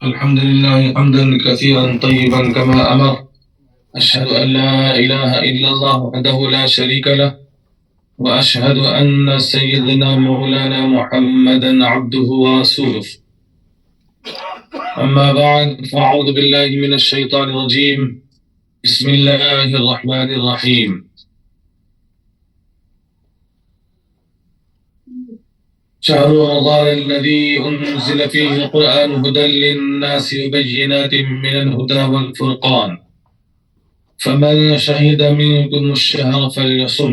الحمد لله حمدا كثيرا طيبا كما أمر. أشهد أن لا إله إلا الله وحده لا شريك له، وأشهد أن سيدنا مولانا محمدا عبده ورسوله. أما بعد، فأعوذ بالله من الشيطان الرجيم. بسم الله الرحمن الرحيم. شهر رمضان الذي أنزل فيه القرآن هدى للناس وبينات من الهدى والفرقان، فمن شهد منكم الشهر فليصم،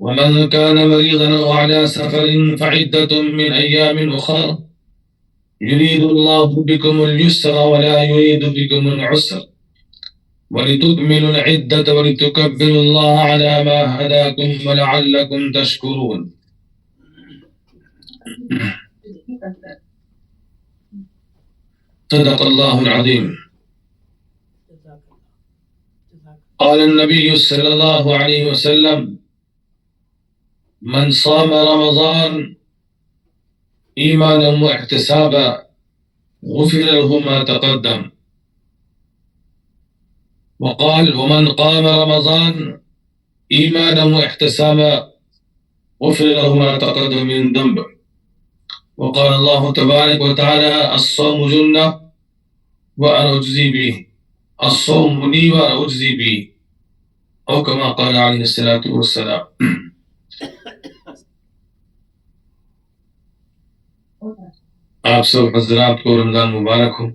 ومن كان مريضا أو على سفر فعدة من أيام أخرى، يريد الله بكم اليسر ولا يريد بكم العسر، ولتكملوا العدة ولتكبروا الله على ما هداكم ولعلكم تشكرون. صدق الله العظيم. قال النبي صلى الله عليه وسلم: من صام رمضان إيمانا واحتسابا غفر له ما تقدم. وقال: ومن قام رمضان إيمانا واحتسابا غفر له ما تقدم من ذنبه. وقال الله تبارك وتعالى: الصوم جنة وأنا أجزي به، الصوم لي وأنا أجزي به، أو كما قال عليه الصلاة والسلام. آپ سب حضرات کو رمضان مبارک ہو۔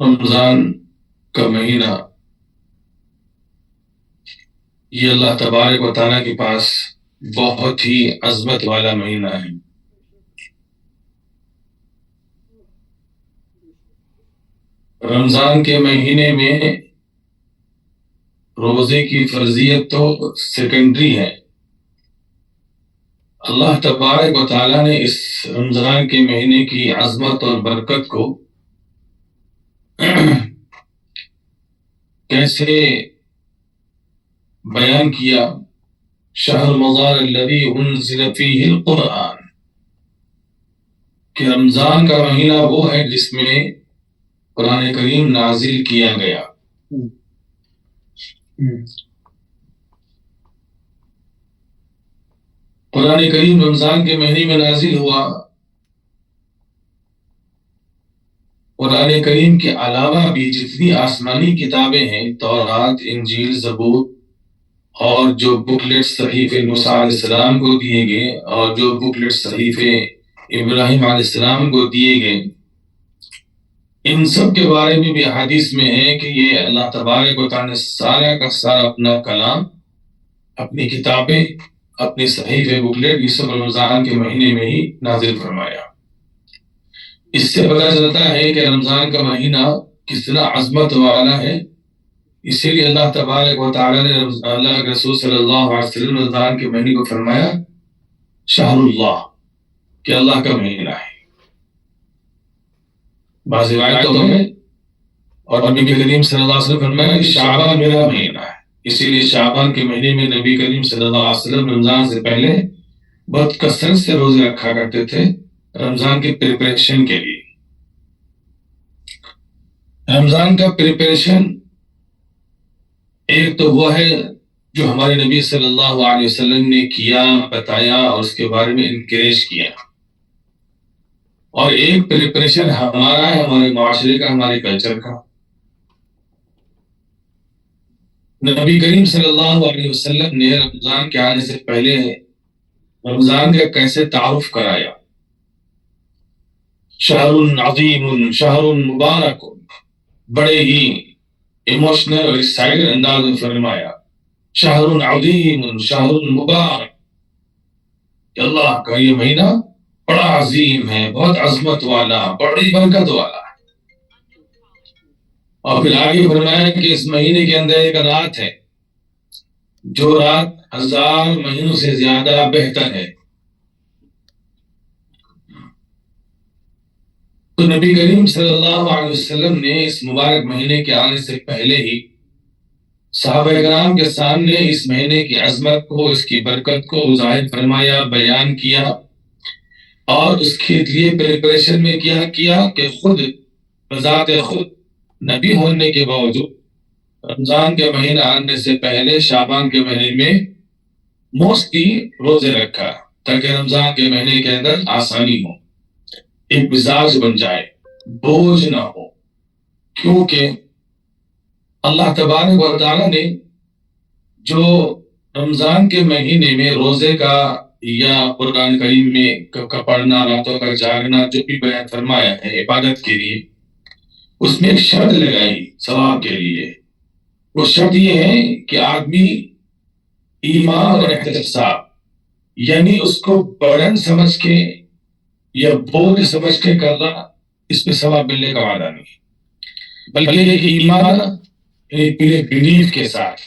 رمضان کا مہینہ یہ اللہ تبارک و تعالیٰ کے پاس بہت ہی عظمت والا مہینہ ہے۔ رمضان کے مہینے میں روزے کی فرضیت تو سیکنڈری ہے۔ اللہ تبارک و تعالیٰ نے اس رمضان کے مہینے کی عظمت اور برکت کو کیسے بیان کیا؟ شہر رمضان الذی انزل فیہ القرآن، کہ رمضان کا مہینہ وہ ہے جس میں قرآن کریم نازل کیا گیا۔ قرآن کریم رمضان کے مہینے میں نازل ہوا۔ قرآن کریم کے علاوہ بھی جتنی آسمانی کتابیں ہیں، تورات، انجیل، زبور، اور جو بکلیٹ صحیفے موسیٰ علیہ السلام کو دیے گئے اور جو بکلیٹ صحیفے ابراہیم علیہ السلام کو دیے گئے، ان سب کے بارے میں بھی حدیث میں ہے کہ یہ اللہ تبارک و تعالیٰ نے سارا کا سارا اپنا کلام، اپنی کتابیں، اپنی صحیفے، بکلیٹ، یہ سب رمضان کے مہینے میں ہی نازل فرمایا۔ اس سے پتہ چلتا ہے کہ رمضان کا مہینہ کتنا عظمت والا ہے۔ اسی لیے اللہ تبارک و تعالیٰ نے اللہ کے رسول صلی اللہ علیہ وسلم رمضان کے مہینے کو فرمایا شہر اللہ، کہ اللہ کا مہینہ ہے۔ بعض روایتوں میں اور نبی کریم صلی اللہ علیہ وسلم فرمایا کہ شعبان میرا مہینہ ہے۔ اسی لیے شعبان کے مہینے میں نبی کریم صلی اللہ علیہ وسلم رمضان سے پہلے بہت کثرت سے روزے رکھا کرتے تھے رمضان کی پریپریشن کے لیے۔ رمضان کا پریپریشن ایک تو وہ ہے جو ہمارے نبی صلی اللہ علیہ وسلم نے کیا، بتایا اور اس کے بارے میں انکریج کیا، اور ایک پریپریشن ہمارا ہے، ہمارے معاشرے کا، ہمارے کلچر کا۔ نبی کریم صلی اللہ علیہ وسلم نے رمضان کے آنے سے پہلے رمضان کا کیسے تعارف کرایا؟ شہر عظیم، شہر مبارک، بڑے ہی ایموشنل اور ایکسائٹڈ انداز میں فرمایا شہر عظیم، شہر مبارک، کہ اللہ کا یہ مہینہ بڑا عظیم ہے، بہت عظمت والا، بڑی برکت والا۔ اور پھر آگے فرمایا کہ اس مہینے کے اندر ایک رات ہے جو رات 1000 مہینوں سے زیادہ بہتر ہے۔ تو نبی کریم صلی اللہ علیہ وسلم نے اس مبارک مہینے کے آنے سے پہلے ہی صحابہ کرام کے سامنے اس مہینے کی عظمت کو، اس کی برکت کو ظاہر فرمایا، بیان کیا، اور اس کے لیے پریپریشن میں کیا کہ خود بذات خود نبی ہونے کے باوجود رمضان کے مہینہ آنے سے پہلے شعبان کے مہینے میں موسٹلی روزے رکھا تاکہ رمضان کے مہینے کے اندر آسانی ہو، ایک مزاج بن جائے، بوجھ نہ ہو. کیونکہ اللہ تبارک و تعالیٰ نے جو رمضان کے مہینے میں روزے کا یا قرآن کریم میں کا پڑھنا، راتوں کا جاگنا جو بھی بیان فرمایا ہے عبادت کے لیے، اس میں ایک شرط لگائی ثواب کے لیے. وہ شرط یہ ہے کہ آدمی ایمان اور احتساب، یعنی اس کو برڈن سمجھ کے یا بوجھ سمجھ کے کرنا، اس میں ثواب ملنے کا وعدہ نہیں، بلکہ ایک ایمان یعنی بلیف کے ساتھ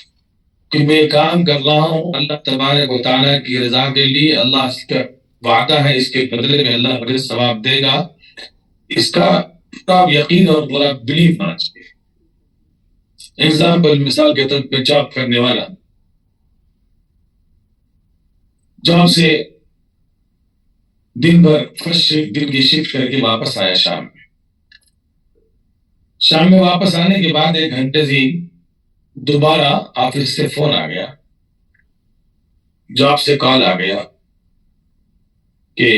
کہ میں کام کر رہا ہوں اللہ تبارک و تعالیٰ کی رضا کے لیے، اللہ اس کا وعدہ ہے، اس کے بدلے میں اللہ مجھے ثواب دے گا، اس کا پورا یقین اور پورا بلیف ہونا چاہیے. ایگزامپل، مثال کے طور پہ جاب کرنے والا جاب سے دن بھر فرسٹ دن کی شفٹ کر کے واپس آیا، شام میں واپس آنے کے بعد 1 گھنٹے سے دوبارہ آفس سے فون آ گیا، جاب سے کال آ گیا کہ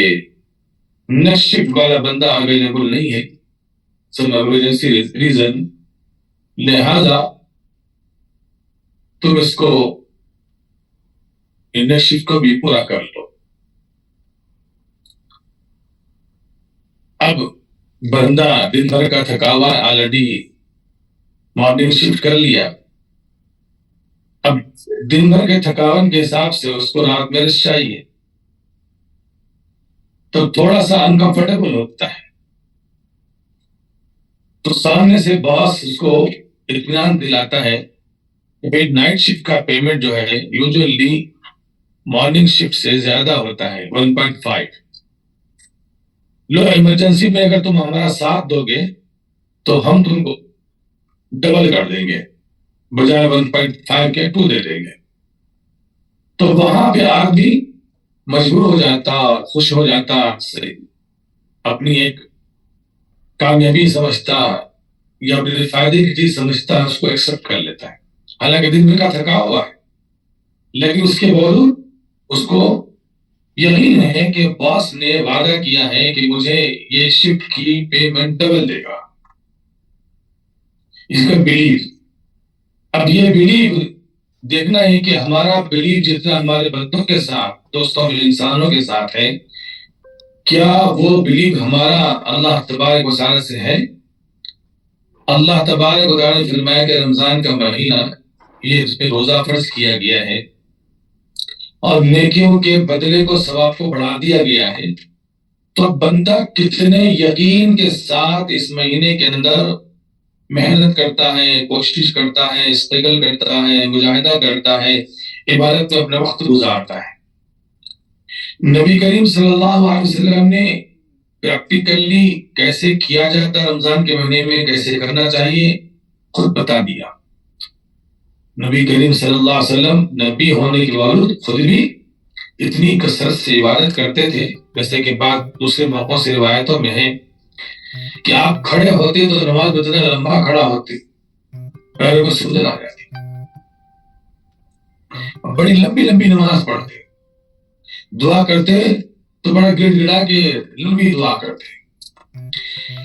نیکسٹ شفٹ والا بندہ اویلیبل نہیں ہے، سم ایمرجنسی ریزن، لہذا تم اس کو نیکسٹ شفٹ کو بھی پورا کر لو. اب بندہ دن بھر کا تھکا ہوا آلریڈی مارننگ شفٹ کر لیا، اب دن بھر کے تھکاون کے حساب سے اس کو رات میں ریسٹ چاہیے، تو تھوڑا سا انکمفرٹیبل ہوتا ہے. تو سامنے سے باس اس کو اطمینان دلاتا ہے کہ نائٹ شفٹ کا پیمنٹ جو ہے یوزلی مارننگ شفٹ سے زیادہ ہوتا ہے 1.5. لو ایمرجنسی میں اگر تم ہمارا ساتھ دو گے تو ہم تم کو ڈبل کر دیں گے، بجائے 1.5 کے 2 دے دیں گے. تو وہاں پہ آدمی مجبور ہو جاتا، خوش ہو جاتا، اپنی ایک کامیابی سمجھتا یا اپنے فائدے کی چیز سمجھتا، اس کو ایکسپٹ کر لیتا ہے، حالانکہ دن بھر کا تھکا ہوا ہے، لیکن اس کے باوجود اس کو یقین ہے کہ باس نے وعدہ کیا ہے کہ مجھے یہ شفٹ کی پیمنٹ ڈبل دے گا. اس کا بلیف. اب یہ بلیف دیکھنا ہے کہ ہمارا بلیف جتنا ہمارے بندوں کے ساتھ، دوستوں انسانوں کے ساتھ ہے، کیا وہ بلیف ہمارا اللہ تبارک و تعالیٰ سے ہے؟ اللہ تبارک و تعالیٰ نے فرمایا کہ رمضان کا مہینہ یہ اس پہ روزہ فرض کیا گیا ہے اور نیکیوں کے بدلے کو ثواب کو بڑھا دیا گیا ہے. تو بندہ کتنے یقین کے ساتھ اس مہینے کے اندر محنت کرتا ہے، کوشش کرتا ہے، اسٹرگل کرتا ہے، مجاہدہ کرتا ہے، عبادت میں اپنا وقت گزارتا ہے. نبی کریم صلی اللہ علیہ وسلم نے پریکٹیکلی کیسے کیا جاتا رمضان کے مہینے میں، کیسے کرنا چاہیے، خود بتا دیا. نبی کریم صلی اللہ علیہ وسلم نبی ہونے کے باوجود خود بھی اتنی کثرت سے عبادت کرتے تھے، جیسے کہ بعض دوسرے موقعوں سے روایتوں میں ہے کہ آپ کھڑے ہوتے تو نماز اتنا لمبا کھڑا ہوتے، پیروں کو سجن آ جاتی، بڑی لمبی لمبی نماز پڑھتے، دعا کرتے تو بڑا گڑ گڑا کے لمبی دعا کرتے.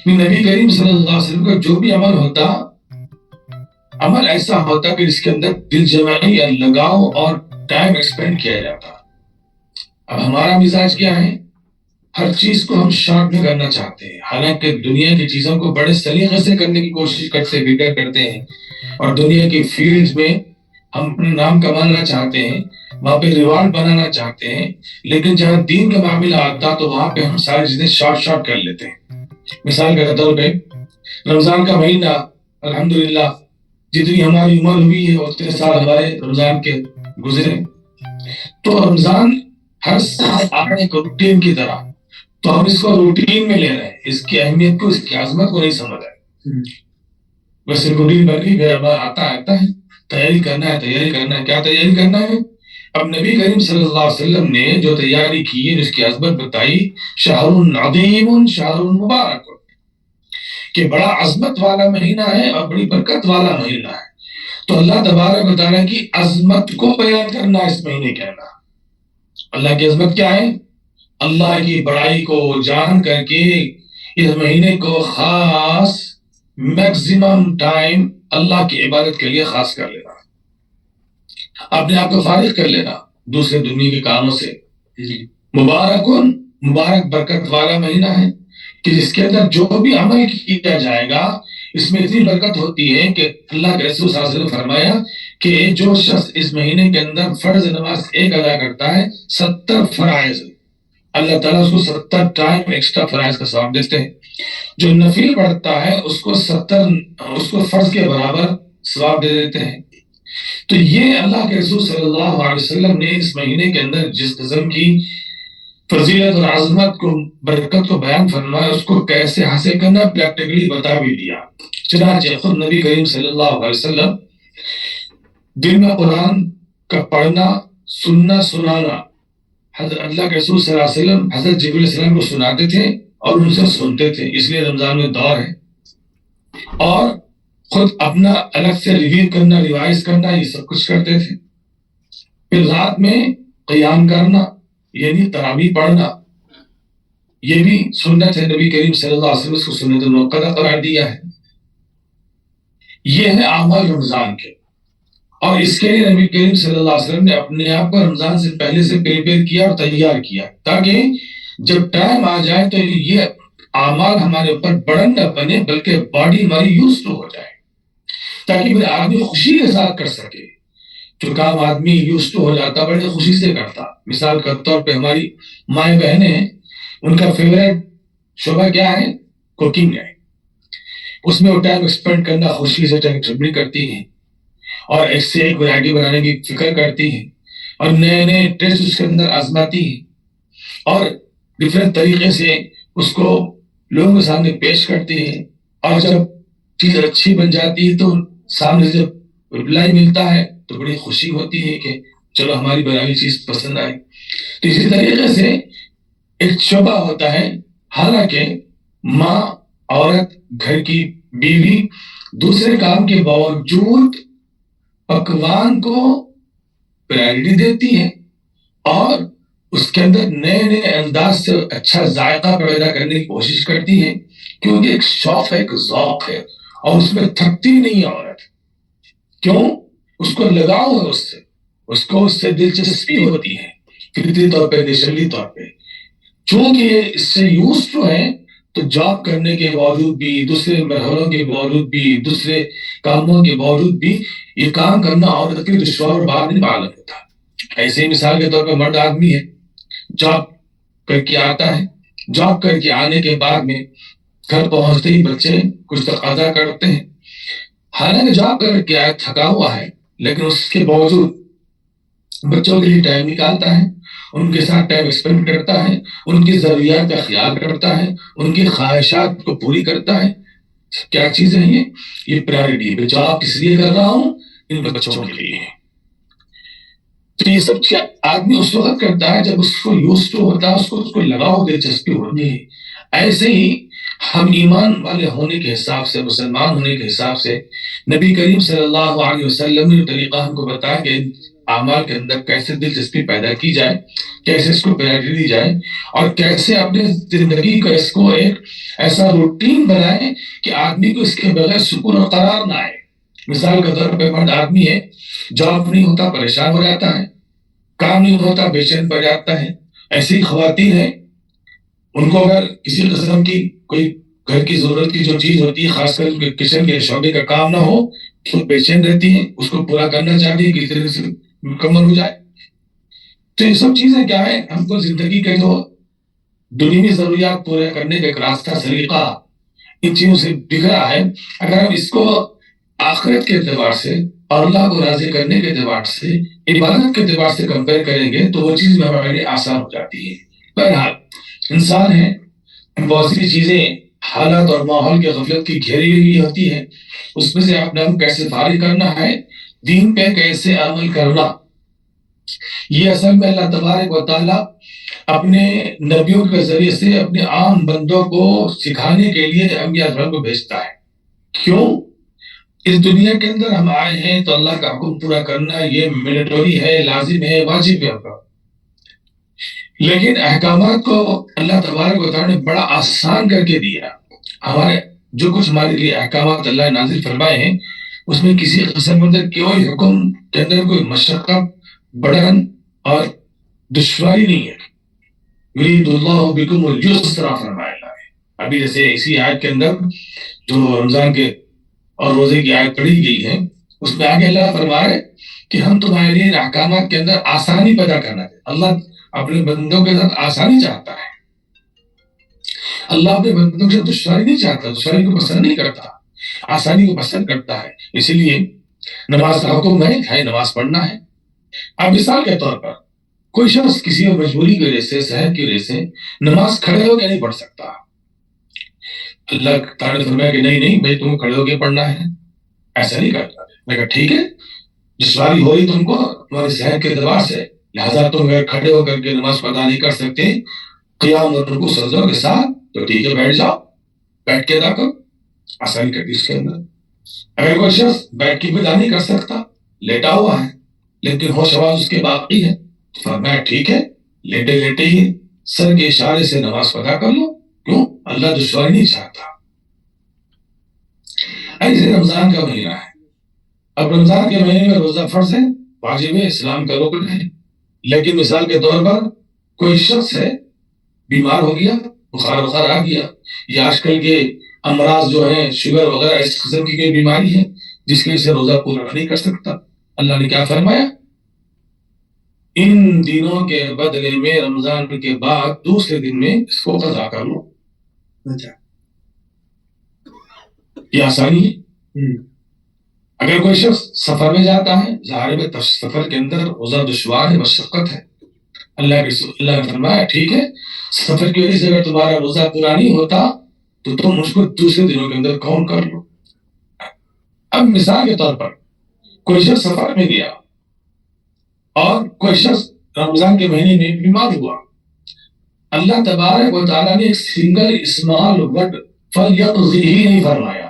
نبی کریم صلی اللہ علیہ وسلم کا جو بھی عمل ہوتا، عمل ایسا ہوتا کہ اس کے اندر دل جمعی یا لگاؤ اور ٹائم ایکسپینڈ کیا جاتا. اب ہمارا مزاج کیا ہے؟ ہر چیز کو ہم شارٹ میں کرنا چاہتے ہیں، حالانکہ دنیا کی چیزوں کو بڑے سلیقے سے کرنے کی کوشش کرتے ہیں، اور دنیا کی فیلڈز میں ہم اپنا نام کمانا چاہتے ہیں، وہاں پہ ریوارڈ بنانا چاہتے ہیں، لیکن جہاں دین کا معاملہ آتا تو وہاں پہ ہم ساری چیزیں شارٹ کر لیتے ہیں. مثال کے طور پہ رمضان کا مہینہ، الحمدللہ جتنی ہماری عمر ہوئی ہے اتنے سال ہمارے رمضان کے گزرے، تو رمضان ہر سال آنے کو روٹین کی طرح، تو ہم اس کو روٹین میں لے رہے ہیں، اس کی اہمیت کو، اس کی عظمت کو نہیں سمجھ رہے. ویسے روٹین بن گئی، پھر آتا ہے تیاری کرنا ہے. کیا تیاری کرنا ہے؟ اب نبی کریم صلی اللہ علیہ وسلم نے جو تیاری کی ہے، جس کی عظمت بتائی، شہر عظیم شہر مبارک، کہ بڑا عظمت والا مہینہ ہے اور بڑی برکت والا مہینہ ہے. تو اللہ تبارک و تعالیٰ کی عظمت کو بیان کرنا اس مہینے کے اندر. اللہ کی عظمت کیا ہے؟ اللہ کی بڑائی کو جان کر کے اس مہینے کو خاص میکسیمم ٹائم اللہ کی عبادت کے لیے خاص کر لینا، اپنے آپ کو فارغ کر لینا دوسرے دنیا کے کاموں سے. مبارک برکت والا مہینہ ہے کہ جس کے اندر جو بھی عمل کیا جائے گا اس میں اتنی برکت ہوتی ہے کہ اللہ کے رسول صلی اللہ علیہ وسلم نے فرمایا کہ جو شخص اس مہینے کے اندر فرض نماز ایک ادا کرتا ہے، 70 فرائض اللہ تعالیٰ اس کو 70 ٹائم ایکسٹرا فرائض کا ثواب دیتے ہیں. جو نفل پڑھتا ہے اس کو فرض کے برابر ثواب دے دیتے ہیں. تو یہ اللہ کے رسول صلی اللہ علیہ وسلم نے اس مہینے کے اندر جس قسم کی فضیلت اور عظمت کو، برکت کو بیان فرمایا، اس کو کیسے حاصل کرنا پریکٹیکلی بتا بھی دیا. چنانچہ خود نبی کریم صلی اللہ علیہ وسلم دن میں قرآن کا پڑھنا، سننا، سنانا، حضرت اللہ کے رسول صلی اللہ علیہ وسلم حضرت جبریل علیہ السلام کو سناتے تھے اور ان سے سنتے تھے. اس لیے رمضان میں دور ہے. اور خود اپنا الگ سے ریویو کرنا، ریوائز کرنا، یہ سب کچھ کرتے تھے. پھر رات میں قیام کرنا، یعنی تراویح پڑھنا، یہ بھی سنت ہے. نبی کریم صلی اللہ علیہ وسلم اس کو سنت موقعہ قرار دیا ہے. یہ ہے اعمال رمضان کے. اور اس کے لیے نبی کریم صلی اللہ علیہ وسلم نے اپنے آپ کو رمضان سے پہلے سے پریپیئر کیا اور تیار کیا، تاکہ جب ٹائم آ جائے تو یہ اعمال ہمارے اوپر برڈن نہ بنے، بلکہ باڈی ہماری یوز ٹو ہو جائے، تاکہ پھر آدمی خوشی کے ساتھ کر سکے. جو کام آدمی یوز ٹو ہو جاتا بڑے خوشی سے کرتا. مثال کے طور پہ ہماری مائیں بہنیں ہیں، ان کا فیوریٹ شعبہ کیا ہے؟ کوکنگ ہے. اس میں وہ ٹائم اسپینڈ کرنا خوشی سے ٹائم کرتی ہیں اور ایک سے ایک ورائٹی بنانے کی فکر کرتی ہیں اور نئے نئے ٹیسٹ اس کے اندر آزماتی ہیں اور ڈفرینٹ طریقے سے اس کو لوگوں کے سامنے پیش کرتی ہیں. اور جب چیز اچھی بن جاتی ہے تو سامنے سے جب رپلائی ملتا ہے تو بڑی خوشی ہوتی ہے کہ چلو ہماری بنائی چیز پسند آئی. تو اسی طریقے سے ایک شعبہ ہوتا ہے. حالانکہ ماں، عورت، گھر کی بیوی دوسرے کام کے باوجود پکوان کو پرائرٹی دیتی ہے اور اس کے اندر نئے نئے انداز سے اچھا ذائقہ پیدا کرنے کی کوشش کرتی ہے، کیونکہ ایک شوق ہے، ایک ذوق ہے اور اس میں تھکتی نہیں ہے عورت. کیوں؟ اس کو لگاؤ ہے اس سے دلچسپی ہوتی ہے، فطری طور پہ، نیچرلی طور پہ. چونکہ اس سے یوز ٹو ہے تو جاب کرنے کے باوجود بھی، دوسرے مرحلوں کے باوجود بھی، دوسرے کاموں کے باوجود بھی یہ کام کرنا عورت کے لیے دشوار اور بار نہیں معلوم ہوتا. ایسے ہی مثال کے طور پہ مرد آدمی ہے، جاب کر کے آتا ہے، جاب کر کے آنے کے بعد میں گھر پہنچتے ہی بچے کچھ تقاضا کرتے ہیں. حالانکہ جاب کر کے آیا تھکا ہوا ہے، لیکن اس کے باوجود بچوں کے لیے ٹائم نکالتا ہے، ان کے ساتھ ٹائم اسپینڈ کرتا ہے، ان کی ضروریات کا خیال کرتا ہے، ان کی خواہشات کو پوری کرتا ہے. کیا چیزیں ہیں یہ پرائرٹی ہے. جاب کس لیے کر رہا ہوں؟ ان بچوں کے لیے. تو یہ سب آدمی اس وقت کرتا ہے جب اس کو یوز ٹو ہوتا ہے، اس کو لگاؤ، دلچسپی ہوتی ہے. ایسے ہی ہم ایمان والے ہونے کے حساب سے، مسلمان ہونے کے حساب سے نبی کریم صلی اللہ علیہ وسلم نے طریقہ ہم کو بتایا کہ اعمال کے اندر کیسے دلچسپی پیدا کی جائے، کیسے اس کو پرائرٹی دی جائے اور کیسے اپنے زندگی کا اس کو ایک ایسا روٹین بنائے کہ آدمی کو اس کے بغیر سکون اور قرار نہ آئے. مثال کے طور پہ مرد آدمی ہے، جاب نہیں ہوتا پریشان ہو جاتا ہے، کام نہیں ہوتا بے چین پڑ جاتا ہے. ایسی خواتین ہیں، ان کو اگر کسی قسم کی کوئی گھر کی ضرورت کی جو چیز ہوتی ہے، خاص کر کچن کے شعبے کا کام نہ ہو تو بے چین رہتی ہیں، اس کو پورا کرنا چاہتی ہے، کسی طرح سے مکمل ہو جائے. تو یہ سب چیزیں کیا ہے؟ ہم کو زندگی کے جو دنیوی ضروریات پورے کرنے کا ایک راستہ، سلیقہ ان چیزوں سے دکھ رہا ہے. اگر ہم اس کو آخرت کے اعتبار سے اور اللہ کو راضی کرنے کے اعتبار سے، عبادت کے اعتبار سے کمپیئر کریں گے تو وہ چیز ہمارے لیے آسان ہو جاتی ہے. بہرحال انسان ہے، بہت سی چیزیں حالات اور ماحول کے غفلت کی گھیری ہوئی ہوتی ہے، اس میں سے اپنے آپ کیسے فارغ کرنا ہے، دین پہ کیسے عمل کرنا، یہ اصل میں اللہ تبارک و تعالیٰ اپنے نبیوں کے ذریعے سے اپنے عام بندوں کو سکھانے کے لیے انبیاء کرام کو بھیجتا ہے. کیوں؟ اس دنیا کے اندر ہم آئے ہیں تو اللہ کا حکم پورا کرنا یہ مینڈیٹری ہے، لازم ہے، واجب ہے. لیکن احکامات کو اللہ تبارک و تعالیٰ نے بڑا آسان کر کے دیا. ہمارے جو کچھ ہمارے لیے احکامات اللہ نے نازل فرمائے ہیں اس میں کسی قسم اندر کوئی حکم کے اندر کوئی مشقت، بڑھن اور دشواری نہیں ہے. یرید اللہ بکم الیسر فرمایا اللہ نے. ابھی جیسے اسی آیت کے اندر جو رمضان کے اور روزے کی آیت پڑھی گئی ہے اس میں آگے اللہ فرما رہے کہ ہم تمہارے لیے احکامات کے اندر آسانی پیدا کرنا ہے. اللہ اپنے بندوں کے ساتھ آسانی چاہتا ہے. اللہ اپنے بندوں کے ساتھ دشواری نہیں چاہتا، دشواری کو پسند نہیں کرتا، آسانی کو پسند کرتا ہے. اسی لیے نماز کا حکم ہے نماز پڑھنا ہے. اب مثال کے طور پر کوئی شخص کسی اور مجبوری کی وجہ سے، صحت کی وجہ سے نماز کھڑے ہو کے نہیں پڑھ سکتا. اللہ تعالیٰ نے فرمایا کہ نہیں بھائی تم کو کھڑے ہو کے پڑھنا ہے. ایسا نہیں کرتا. میں کہا ٹھیک ہے، دشواری ہو رہی تم کو تمہاری صحت کے اعتبار سے، لہٰذا تم اگر کھڑے ہو کر کے نماز ادا نہیں کر سکتے قیام اور رکوع سجدوں کے ساتھ تو ٹھیک ہے بیٹھ جاؤ، بیٹھ کے ادا کرو. آسانی کر دی اس کے اندر. اگر کوئی شخص بیٹھ کے بھی ادا نہیں کر سکتا، لیٹا ہوا ہے لیکن ہوش آواز اس کے باقی ہے، تو فرمایا ٹھیک ہے لیٹے لیٹے ہی سر کے اشارے سے نماز ادا کر لو. کیوں؟ اللہ دشواری نہیں چاہتا. ایسے رمضان کا مہینہ ہے. اب رمضان کے مہینے میں روزہ فرض ہے، واجب ہے، اسلام کا رکن ہے. لیکن مثال کے طور پر کوئی شخص ہے بیمار ہو گیا، بخار آ گیا، یا آج کل کے امراض جو ہیں شوگر وغیرہ اس قسم کی کوئی بیماری ہے جس کی وجہ سے روزہ پورا نہیں کر سکتا. اللہ نے کیا فرمایا؟ ان دنوں کے بدلے میں رمضان کے بعد دوسرے دن میں اس کو قضا کر لو. یہ آسانی ہے. اگر کوئی شخص سفر میں جاتا ہے، ظاہر میں سفر کے اندر روزہ دشوار ہے، مشقت ہے. اللہ نے فرمایا ٹھیک ہے سفر کی وجہ سے اگر تمہارا روزہ پورا نہیں ہوتا تو تم اس کو دوسرے دنوں کے اندر کاؤنٹ کر لو. اب مثال کے طور پر کوئی شخص سفر میں گیا اور کوئی شخص رمضان کے مہینے میں بیمار ہوا. اللہ تبارک و تعالیٰ نے ایک سنگل اسمال ورڈ فلیقضی ہی نہیں فرمایا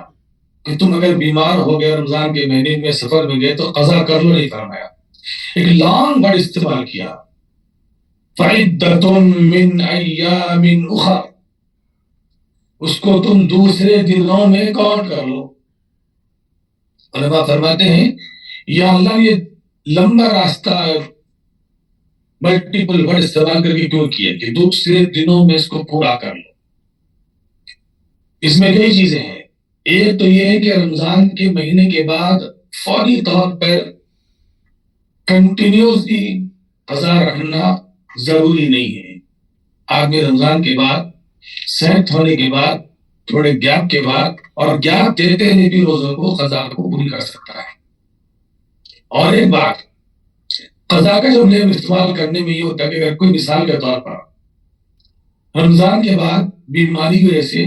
کہ تم اگر بیمار ہو گئے رمضان کے مہینے میں سفر میں گئے تو قضا کر لو، نہیں فرمایا. ایک لانگ ورڈ استعمال کیا، فعدۃ من ایام اخر، اس کو تم دوسرے دنوں میں کاؤنٹ کر لو. علماء فرماتے ہیں یا اللہ یہ لمبا راستہ ملٹیپل ورڈ استعمال کر کے کیوں کیا کہ دوسرے دنوں میں اس کو پورا کر لو. اس میں کئی چیزیں ہیں. ایک تو یہ ہے کہ رمضان کے مہینے کے بعد فوری طور پر کنٹینیوسلی قضا رکھنا ضروری نہیں ہے. آدمی رمضان کے بعد صحت ہونے کے بعد تھوڑے گیپ کے بعد اور گیپ دیتے ہوئے بھی روزوں کو قضا کو پوری کر سکتا ہے. اور ایک بات قضا کا جو نیم استعمال کرنے میں یہ ہوتا ہے کہ اگر کوئی مثال کے طور پر رمضان کے بعد بیماری کی وجہ سے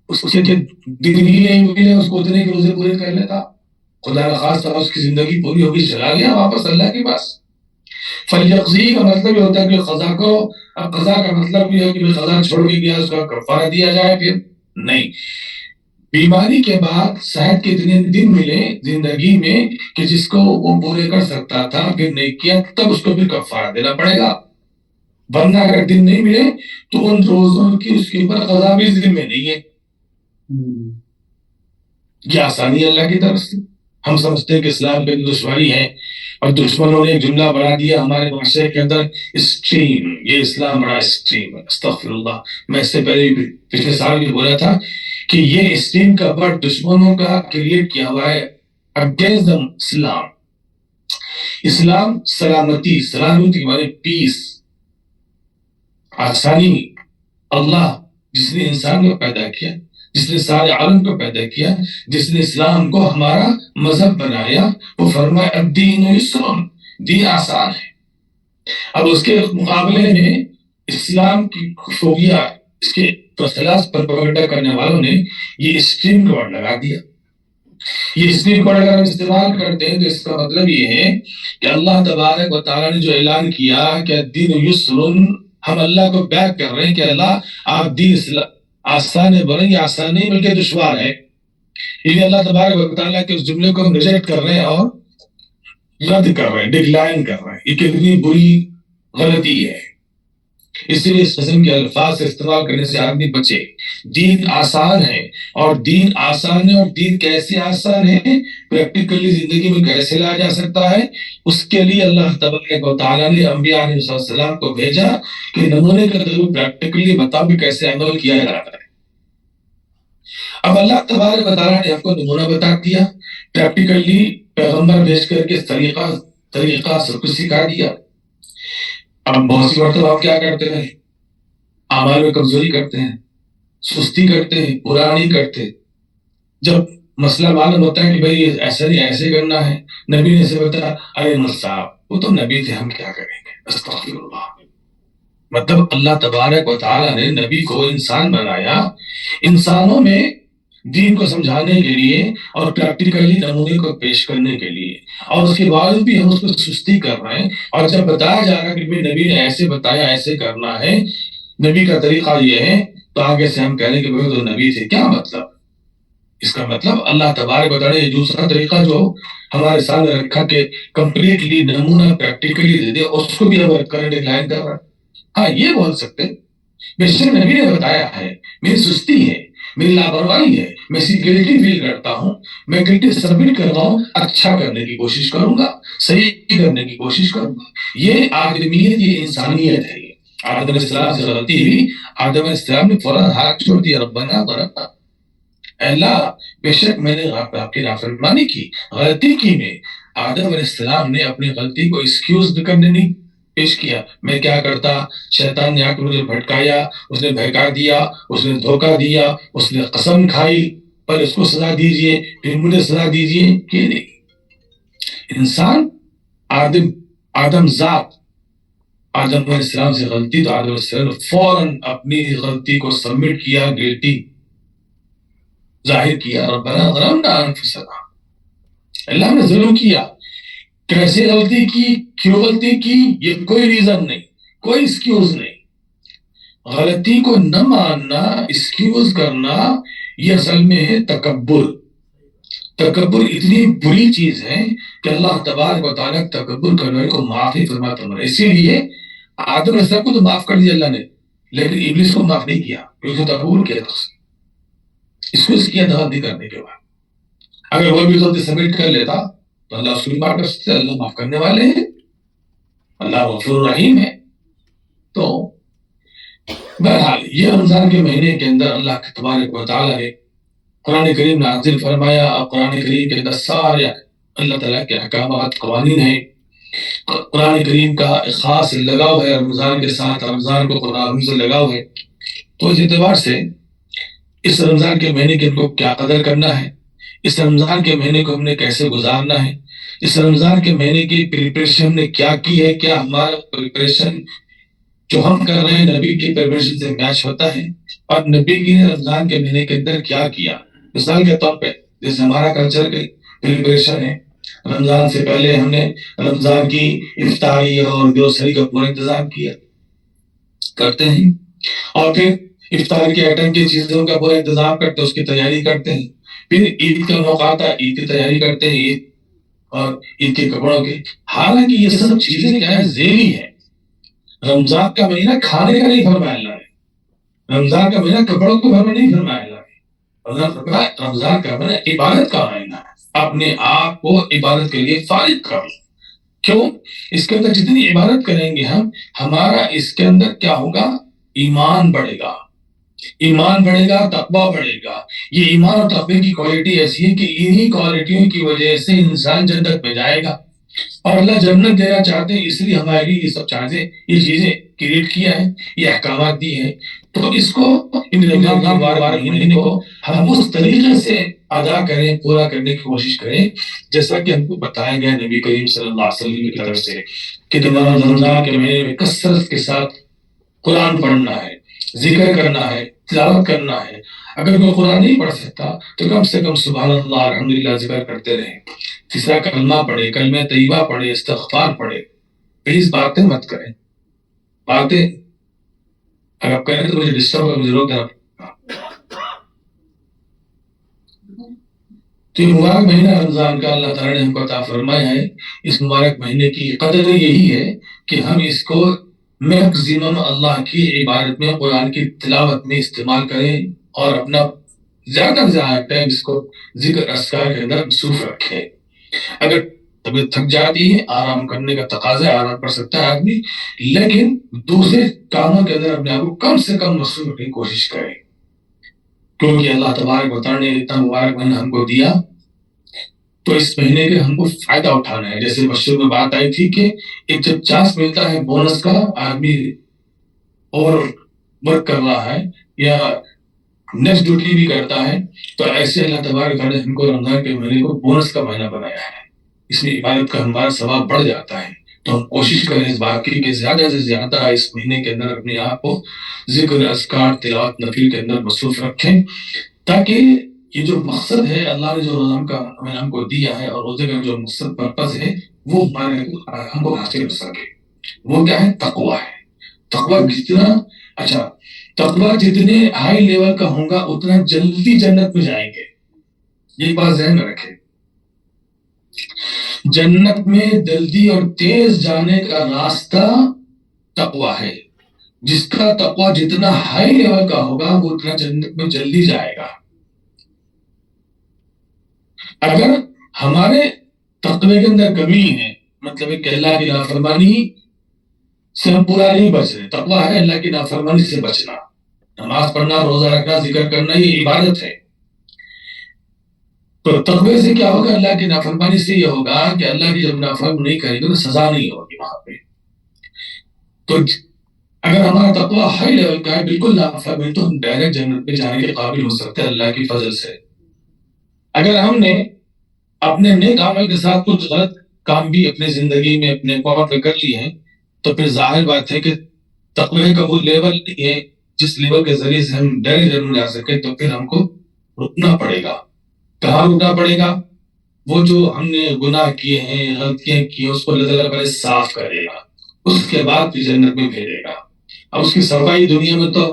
اس کے دن ہی نہیں ملے، اس کو اتنے کے روزے پورے کر لیتا، خدا کا خاص طرح اس کی زندگی پوری ہوگی، چلا گیا واپس اللہ کے پاس. فلیقضی کا مطلب یہ ہوتا ہے کہ قضا کو، اب قضا کا مطلب یہ ہے کہ قضا چھوڑ کے گیا اس کا کفارہ دیا جائے، پھر نہیں. بیماری کے بعد صحت کے اتنے دن ملے زندگی میں کہ جس کو وہ پورے کر سکتا تھا پھر نہیں کیا، تب اس کو پھر کفارہ دینا پڑے گا. ورنہ اگر دن نہیں ملے تو ان روزوں کی اس کے اوپر قضا بھی ذمہ نہیں ہے. یہ آسانی اللہ کی طرف سے. ہم سمجھتے ہیں کہ اسلام پہ دشواری ہے اور دشمنوں نے ایک جملہ بنا دیا ہمارے معاشرے کے اندر، اسٹریم، یہ اسلام بڑا اسٹریم ہے. استغفر اللہ. میں اس سے پہلے پچھلے سال بھی بولا تھا کہ یہ اسٹریم کا ورڈ دشمنوں کا کریٹ کیا ہوا ہے اگینسٹ اسلام. اسلام سلامتی ہمارے پیس، آسانی. اللہ جس نے انسان کو پیدا کیا، جس نے سارے عالم کو پیدا کیا، جس نے اسلام کو ہمارا مذہب بنایا، وہ فرمائے الدین یسر، دین آسان ہے. اب اس کے مقابلے میں اسلام کی خوبیاں، اس کے فضائل پر پروپیگنڈا کرنے والوں نے یہ اسٹریم کا ورڈ لگا دیا یہ اس لیے پڑھ کر ہم استعمال کرتے ہیں تو اس کا مطلب یہ ہے کہ اللہ تبارک و تعالیٰ نے جو اعلان کیا کہ الدین یسر، ہم اللہ کو بیک کر رہے ہیں کہ اللہ آپ دین آسان ہے، بولیں یہ آسان نہیں بلکہ دشوار ہے. یہ اللہ تبارک و تعالیٰ کے اس جملے کو ہم ریجیکٹ کر رہے ہیں اور رد کر رہے ہیں، ڈکلائن کر رہے ہیں. یہ کتنی بری غلطی ہے. اس لیے اس قسم کے الفاظ سے استعمال کرنے سے آدمی بچے. دین آسان ہے، اور دین آسان ہے، اور دین کیسے آسان ہے، پریکٹیکلی زندگی میں کیسے لایا جا سکتا ہے، اس کے لیے اللہ تبارک و تعالیٰ نے انبیاء علیہ السلام کو بھیجا کہ نمونے کا ضرور پریکٹیکلی بتاؤ کہ کیسے عمل کیا جاتا ہے. اب اللہ تبارک و تعالیٰ نے آپ کو نمونہ بتا دیا، پریکٹیکلی پیغمبر بھیج کر کے طریقہ سب کچھ سکھا دیا. اب بہت سی مرتبہ آپ کیا کرتے ہیں، اعمال میں کمزوری کرتے ہیں، سستی کرتے ہیں، پورا نہیں کرتے. جب مسئلہ معلوم ہوتا ہے کہ بھائی ایسا نہیں ایسے کرنا ہے، نبی نے ایسے بتایا، ارے مر صاحب وہ تو نبی تھے، ہم کیا کریں گے، استغفر اللہ. مطلب اللہ تبارک و تعالیٰ نے نبی کو انسان بنایا، انسانوں میں دین کو سمجھانے کے لیے اور پریکٹیکلی نمونے کو پیش کرنے کے لیے، اور اس کے باوجود بھی ہم اس کو سستی کر رہے ہیں. اور جب بتایا جا رہا ہے کہ نبی نے ایسے بتایا، ایسے کرنا ہے، نبی کا طریقہ یہ ہے، تو آگے سے ہم کہہ رہے ہیں کہ وہ تو نبی تھے. کیا مطلب؟ اس کا مطلب اللہ تبارک و تعالیٰ یہ دوسرا طریقہ جو ہمارے سامنے رکھا کہ کمپلیٹلی نمونہ پریکٹیکلی دے دے، اس کو بھی ہم کرنٹ ڈکلائن کر رہا ہے. ہاں یہ بول سکتے بے شک نبی نے بتایا ہے، میری سستی ہے، میری لاپرواہی ہے، میں گلٹی فیل کرتا ہوں، میں گلٹی سبمٹ کر رہا ہوں، اچھا کرنے کی کوشش کروں گا، صحیح کرنے کی کوشش کروں گا. یہ آدمیت، یہ انسانیت ہے. آدم علیہ السلام سے غلطی ہوئی، آدم علیہ السلام نے فوراً ہاتھ چھوڑ دیا، ربنا ظلمنا، اللہ بے شک میں نے آپ کی نافرمانی کی، غلطی کی. میں آدم علیہ السلام نے اپنی غلطی کو ایکسکیوز کرنے نہیں پیش کیا. میں کیا کرتا، شیطان نے آ کے مجھے بھٹکایا، اس نے بہکا دیا، اس نے دھوکہ دیا، اس نے قسم کھائی، پر اس کو سزا دیجئے پھر مجھے سزا دیجئے. کہ نہیں، انسان آدم ذات، آدم علیہ السلام سے غلطی، تو آدم علیہ السلام نے فوراً اپنی غلطی کو سبمٹ کیا، گلٹی ظاہر کیا، ربنا ظلمنا انفسنا، اللہ نے ظلم کیا. کیسے غلطی کی، کیوں غلطی کی، یہ کوئی ریزن نہیں، کوئی ایکسکیوز نہیں. غلطی کو نہ ماننا، ایکسکیوز کرنا، یہ اصل میں ہے تکبر. تکبر اتنی بری چیز ہے کہ اللہ تبارک و تعالیٰ تکبر کرنے کو معاف نہیں فرماتا. اسی لیے آدم علیہ السلام کو تو معاف کر دیا اللہ نے، لیکن ابلیس کو معاف نہیں کیا، کیونکہ تکبر کیا تھا اس کو، اس کی غلطی کرنے کے بعد. اگر وہ بھی غلطی سبمٹ کر لیتا تو اللہ اس کو معاف کر سکتے. اللہ معاف کرنے والے ہیں، اللہ غفور رحیم ہے. تو بہرحال یہ رمضان کے مہینے کے اندر اللہ تبارک و تعالیٰ نے قرآن کریم نازل فرمایا، اور قرآن کریم کے اندر سارے اللہ تعالیٰ کے احکامات، قوانین ہیں. قرآن کریم کا ایک خاص لگاؤ ہے رمضان کے ساتھ، رمضان کو قرآن سے لگاؤ ہے. تو اس اعتبار سے اس رمضان کے مہینے کے کو کیا قدر کرنا ہے، اس رمضان کے مہینے کو ہم نے کیسے گزارنا ہے، اس رمضان کے مہینے کی پریپریشن ہم نے کیا کی ہے، کیا ہمارا پریپریشن جو ہم کر رہے ہیں نبی کی پریپریشن سے میچ ہوتا ہے، اور نبی کی نے رمضان کے مہینے کے اندر کیا کیا. مثال کے طور پہ جیسے ہمارا کلچر کی پریپریشن ہے، رمضان سے پہلے ہم نے رمضان کی افطاری اور گروسری کا پورا انتظام کیا کرتے ہیں، اور پھر افطار کے آئٹم کی چیزوں کا پورا انتظام کرتے ہیں، اس کی تیاری کرتے ہیں. پھر عید کا موقع آتا ہے، عید کی تیاری کرتے ہیں، عید اور عید کے کپڑوں کی. حالانکہ یہ سب چیزیں کیا ہے، ذیلی ہے. رمضان کا مہینہ کھانے کا نہیں فرمایا اللہ نے، رمضان کا مہینہ کپڑوں کو بھرنا نہیں فرمایا اللہ نے. رمضان کا مہینہ عبادت کا مہینہ ہے، اپنے آپ کو عبادت کے لیے فارغ کر لو. کیوں؟ اس کے اندر جتنی عبادت کریں گے ہمارا اس کے اندر کیا ہوگا، ایمان بڑھے گا، ایمان بڑھے گا، تقویٰ بڑھے گا. یہ ایمان اور تقوی کی کوالٹی ایسی ہے کہ انہی کوالٹیوں کی وجہ سے انسان جنت میں جائے گا. اور اللہ جنت دینا چاہتے ہیں، اس لیے ہمارے لیے یہ سب چیزیں کریٹ کیا ہے، یہ احکامات دی ہیں. تو اس کو ان رمضان کے مہینے کو ہم اس طریقے سے ادا کریں، پورا کرنے کی کوشش کریں جیسا کہ ہم کو بتایا گیا نبی کریم صلی اللہ علیہ وسلم کی طرف سے کہ رمضان کے مہینے میں کثرت کے ساتھ قرآن پڑھنا ہے، ذکر کرنا ہے، تلاوت کرنا ہے. اگر کوئی قرآن نہیں پڑھ سکتا تو کم سے کم سبحان اللہ الحمدللہ ذکر کرتے رہیں. تیسرا کلمہ پڑھے، کلمہ طیبہ پڑھے، استغفار پڑھے. پلیز باتیں مت کریں. باتیں اگر آپ کہیں تو مجھے ڈسٹرب ہو، مجھے روک دینا. تو یہ مبارک مہینہ رمضان کا اللہ تعالیٰ نے ہم کو عطا فرمایا ہے. اس مبارک مہینے کی قدر یہی ہے کہ ہم اس کو میکزیمم اللہ کی عبادت میں، قرآن کی تلاوت میں استعمال کریں اور اپنا زیادہ سے زیادہ ٹائم اس کو ذکر اذکار کے اندر مصروف رکھیں. اگر طبیعت تھک جاتی ہے، آرام کرنے کا تقاضا ہے، آرام کر سکتا ہے آدمی، لیکن دوسرے کاموں کے اندر اپنے آپ کو کم سے کم مصروف رکھنے کی کوشش کریں. کیونکہ اللہ تبارک و تعالیٰ نے اتنا مبارک مہینہ ہم کو دیا تو اس مہینے کے ہم کو فائدہ اٹھانا ہے. جیسے بشر میں بات آئی تھی کہ ایک جب چانس ملتا ہے بونس کا، آدمی اور ورک کر رہا ہے یا نیکسٹ ڈیوٹی بھی کرتا ہے، تو ایسے اللہ تبارک تعالیٰ نے ہم کو رمضان کے مہینے کو بونس کا مہینہ بنایا ہے. اس میں عبادت کا ہمارا ثواب بڑھ جاتا ہے. تو ہم کوشش کریں اس بات کی کہ زیادہ سے زیادہ اس مہینے کے اندر اپنے آپ کو ذکر اذکار تلاوت نفل کے اندر مصروف رکھیں، تاکہ یہ جو مقصد ہے اللہ نے جو رمضان کا ہم کو دیا ہے اور روزے کا جو مقصد پرپز ہے وہ ہم کو حاصل ہو سکے. وہ کیا ہے؟ تقویٰ ہے. تقویٰ جتنا اچھا تقویٰ جتنے ہائی لیول کا ہوگا اتنا جلدی جنت میں جائیں گے. یہ بات ذہن میں رکھیں. جنت میں جلدی اور تیز جانے کا راستہ تقویٰ ہے. جس کا تقویٰ جتنا ہائی لیول کا ہوگا وہ اتنا جنت میں جلدی جائے گا. اگر ہمارے تقوی کے اندر کمی ہے، مطلب کہ اللہ کی نافرمانی سے ہم پورا نہیں بچ رہے. تقویٰ ہے اللہ کی نافرمانی سے بچنا، نماز پڑھنا، روزہ رکھنا، ذکر کرنا، یہ عبادت ہے. تو تقوی سے کیا ہوگا؟ اللہ کی نافرمانی سے یہ ہوگا کہ اللہ کی جب نافرمانی نہیں کریں گے تو سزا نہیں ہوگی وہاں پہ. تو اگر ہمارا تقویٰ ہائی لیول کا ہے، بالکل نافرمانی، تو ہم ڈائریکٹ جنت میں جانے کے قابل ہو سکتے ہیں اللہ کی فضل سے. اگر ہم نے اپنے نیک عمل کے ساتھ کچھ غلط کام بھی اپنے زندگی میں اپنے اکاؤنٹ میں کر لیے ہیں تو پھر ظاہر بات ہے کہ تقوی کا وہ لیول نہیں ہے جس لیول کے ذریعے سے ہم ڈائریکٹ جنت جا سکے. تو پھر ہم کو رکنا پڑے گا. کہاں رکنا پڑے گا؟ وہ جو ہم نے گناہ کیے ہیں، غلطیاں کی ہیں، اس کو اللہ تعالیٰ پہلے صاف کرے گا، اس کے بعد پھر جنت میں بھیجے گا. اب اس کی صفائی دنیا میں تو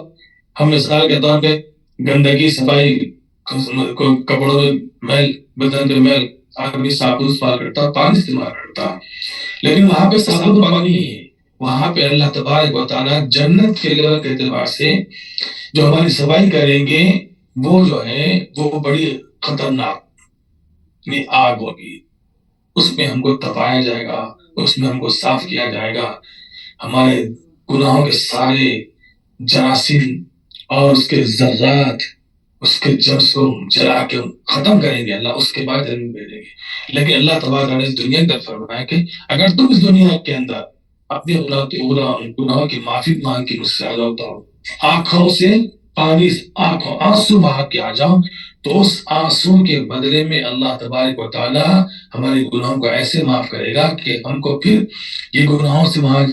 ہم مثال کے طور پہ گندگی صفائی، کپڑوں میں میل، بدن پہ میل، آدمی صابن استعمال کرتا ہے، پانی استعمال کرتا ہے، لیکن وہاں پہ صابن پانی نہیں ہے. وہاں پہ اللہ تبارک و تعالیٰ جنت کے لیول کے اعتبار سے جو ہماری صفائی کریں گے وہ جو ہے وہ بڑی خطرناک آگ ہوگی. اس میں ہم کو تپایا جائے گا، اس میں ہم کو صاف کیا جائے گا. ہمارے گناہوں کے سارے جراثیم اور اس کے ذرات، اس کے جرس کو جلا کے ختم کریں گے اللہ. اس کے بعد جنت بھیجیں گے. لیکن اللہ تبارک نے اس دنیا کے فرمایا کہ اگر تم اس دنیا کے اندر اپنے گناہوں کی معافی مانگ کے مجھ سے آ جاؤ، تو آنکھوں سے پانی، آنسو بہا کے آ جاؤ، تو اس آنسو کے بدلے میں اللہ تبارک و تعالی ہمارے گناہوں کو ایسے معاف کرے گا کہ ہم کو پھر یہ گناہوں سے وہاں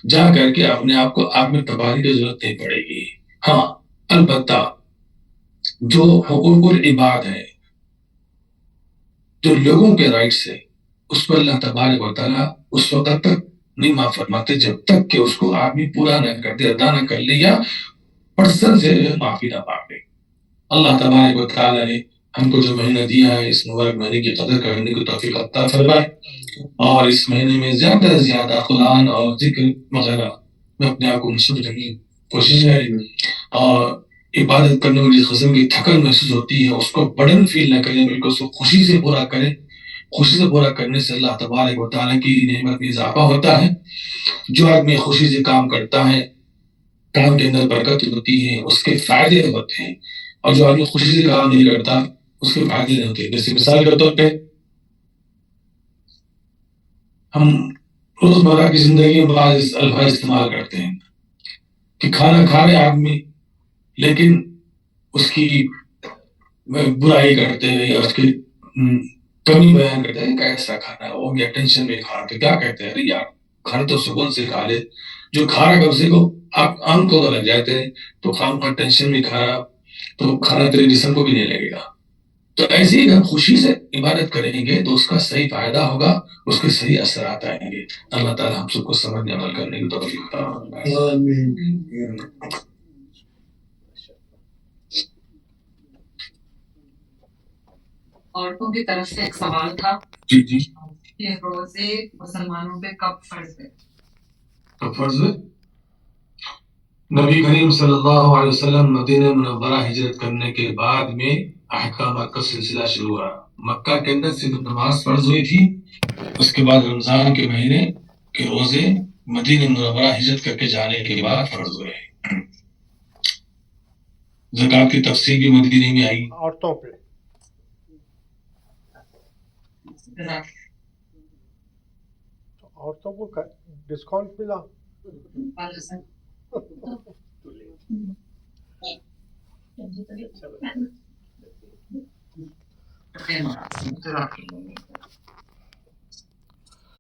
جا کر کے اپنے آپ کو آگ میں تباہی کی ضرورت نہیں پڑے گی. ہاں البتہ جو حقوق العباد ہے، جو لوگوں کے رائٹس ہے، اس پر اللہ تبارک و تعالیٰ اس وقت تک نہیں معاف فرماتے جب تک کہ اس کو آدمی پورا نہ کر دے، ادا نہ کر لے، یا پرسن سے معافی نہ مانگ لے. اللہ تبارک و تعالیٰ نے ہم کو جو مہینہ دیا ہے، اس مبارک مہینے کی قدر کرنے کی توفیق عطا فرمائے، اور اس مہینے میں زیادہ سے زیادہ قرآن اور ذکر وغیرہ میں اپنے آپ کو مصروف رکھنے کی کوشش کریں، اور عبادت کرنے میں جس قسم کی تھکن محسوس ہوتی ہے اس کو برڈن فیل نہ کریں، بلکہ اس کو خوشی سے پورا کریں. خوشی سے پورا کرنے سے اللہ تبارک و تعالیٰ کی نعمت میں اضافہ ہوتا ہے. جو آدمی خوشی سے کام کرتا ہے، کام کے اندر برکت ہوتی ہے، اس کے فائدے ہوتے ہیں، اور جو آدمی خوشی سے کام نہیں کرتا اس کے فائدے نہیں ہوتے. جیسے مثال کے طور پہ ہم روزمرہ کی زندگی میں بعض الفاظ استعمال کرتے ہیں کہ کھانا کھا رہے آدمی لیکن اس کی برائی کرتے ہیں یا اس کی کمی بیان کرتے ہیں، کیسا کھانا ہے، وہ گیا ٹینشن میں کھا رہا. تو کیا کہتے ہیں؟ ارے یار کھانا تو سکون سے کھا لے، جو کھا رہا ہے اسے کو آپ آنکھ کو لگ جائے تھے تو خام کا ٹینشن بھی کھانا تو کھانا تیرے جسم کو بھی نہیں لگے گا. تو ایسے ہی ہم خوشی سے عبادت کریں گے تو اس کا صحیح فائدہ ہوگا, اس کے صحیح اثرات آئیں گے. اللہ تعالیٰ ہم سب کو سمجھنے عمل کرنے کی توفیق عطا فرمائے. عورتوں کی طرف سے ایک سوال تھا جی کہ روزے مسلمانوں پہ کب فرض ہے؟ کب فرض ہے؟ نبی کریم صلی اللہ علیہ وسلم مدینہ منورہ ہجرت کرنے کے بعد میں احکامات کا سلسلہ شروع ہوا. مکہ کے اندر صرف نماز فرض ہوئی تھی, اس کے بعد رمضان کے مہینے کے روزے مدینہ منورہ ہجرت کر کے جانے کے بعد فرض ہوئے. زکوٰۃ کی تفصیل بھی مدینے میں آئی. عورتوں پہ عورتوں کو ڈسکاؤنٹ ملا.